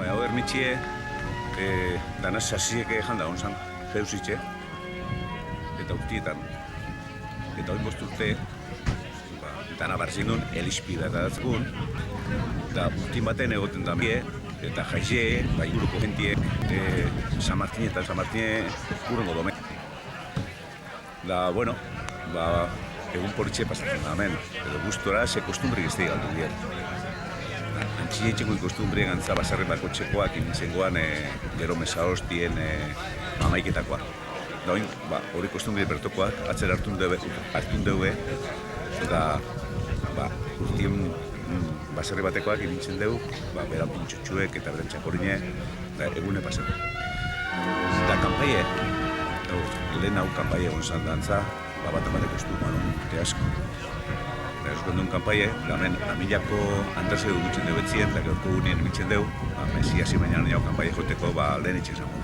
Hau ermitxie, dana sasiek janda onzan, jeusitxe, eta urtietan. Eta hori bosturte, dana barzindun, elispida eta datzakun, eta urtin baten egoten da mie, eta jaize, inguruko gentiek, San Martine eta San Martine urrengo domen. Da, bueno, egun poritxe pasatzen da hemen, edo gustora ze kostumbrik ez da galdu dira. Antxinetxeko ikostumbre gantza basarren bako txekoak inintzengoan gero mesa hostien mamaiketakoa. Da oin, hori kostumbre bertokoak atzera hartun dugu, eta urtien basarri batekoak inintzen dugu, beran pintxutxuek eta beren txakorine, egune pasatu. Da kanpaie, lehen hau kanpaie egon zan dantza, bat emateko kostumoan urte asko. Ez gondun kanpaie, hemen amilako Andrese dugutzen dugu etzien, eta gaurko gunien mitzen dugu, mesi hasi baina nahiago kanpaie joteko lehen itxen zango.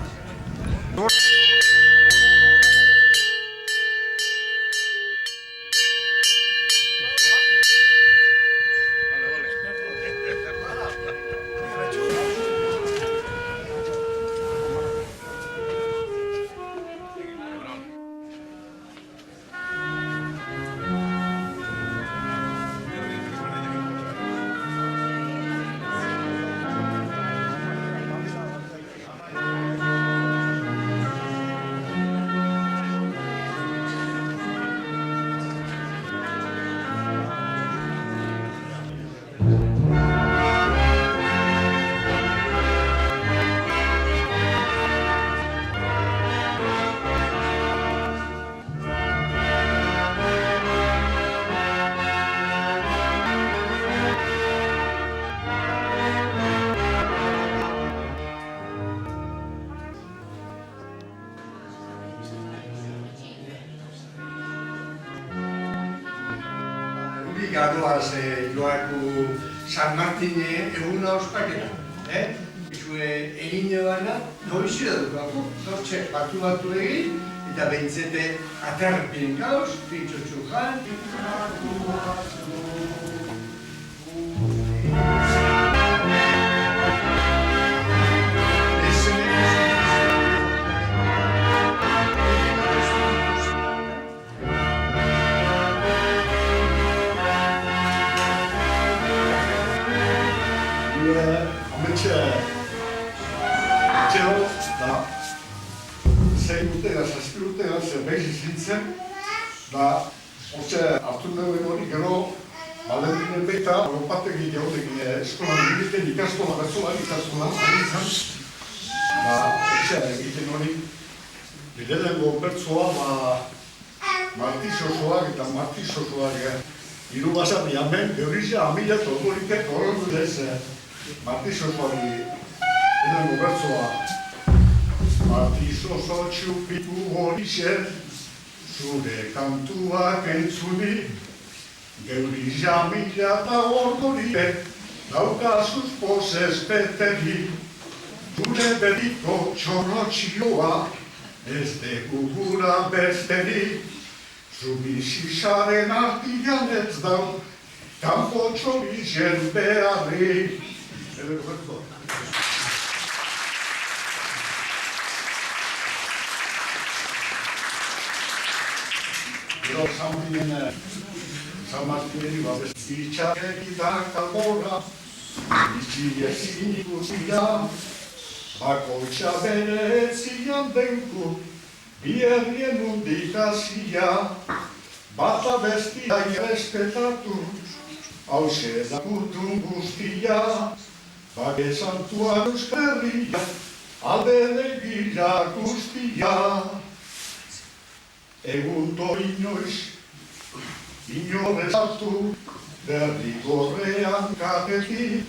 Gadoaz joaku San Martine eguna ospaketa. Izue egin joana, noizio dukako, nortxe batu egin, eta behintzete atarpien gauz, pintxotxu jan. Zein urtega, zazpi urtega zerbait zintzen, hortxe hartu duen hori gero Balendinen baita, Oropategik egotekin eskolan egiten ikastola bertzolan ikastolan ari izan. Hortxe egiten hori bidelengo bertzoa martizosoak eta martizosoak hiru basarri hemen, geurrizia amila tolgoritek horrendu dez martizosoari bidelengo bertzoa. Martizoso txupitu horixe, zure kantuak entzuni, geurrizia mila eta ordorite, daukazuz pozez beteri, zure beriko txorrotxioa, ez degugura besteri, zubizizaren artian ez dau, kanpo txorizien beharri. Gero San Martini babestitxak egitak albora, itxiezin ikusia, bakoitza bere etzian denku, bi herrien mundik hasia, bata bestia irrespetatu, hauxe dakutun guztia, bage santua Euskal Herria, albere gila guztia. Egunto inoiz, inorez hartu, derrigorrean katetik,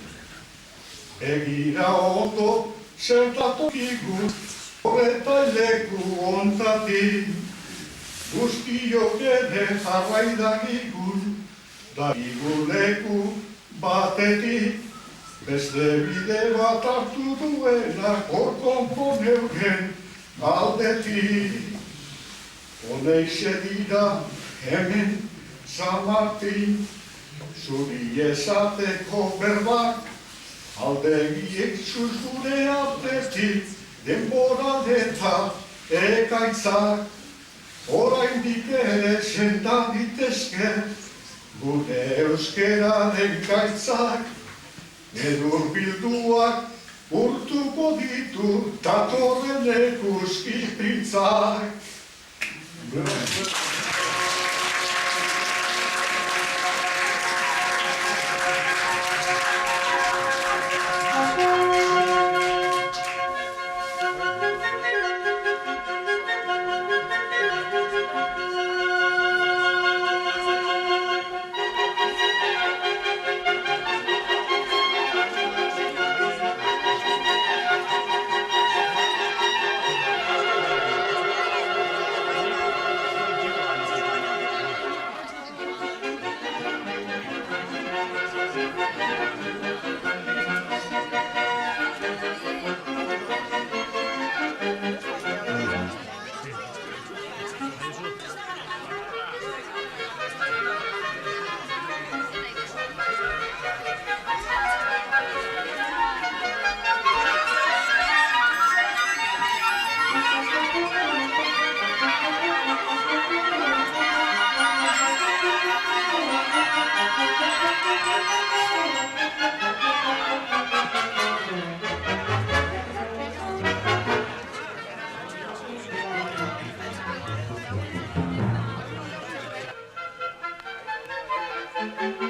egira ondo zertatokigu, horretan leku ontatik, guztiok ere jarraidagigun, dagigu leku batetik, beste bide bat hartu duena hor konponeuken aldetik. Honeixe dira hemen San Martin, zuri esateko berbak, aldegiek zuz gure artetik, denbora eta ekaitzak, oraindik ere sentan ditezke, gure euskeraren gaitzak, edur bilduak urtuko ditu datorren ekuskiprintzak. Thank you.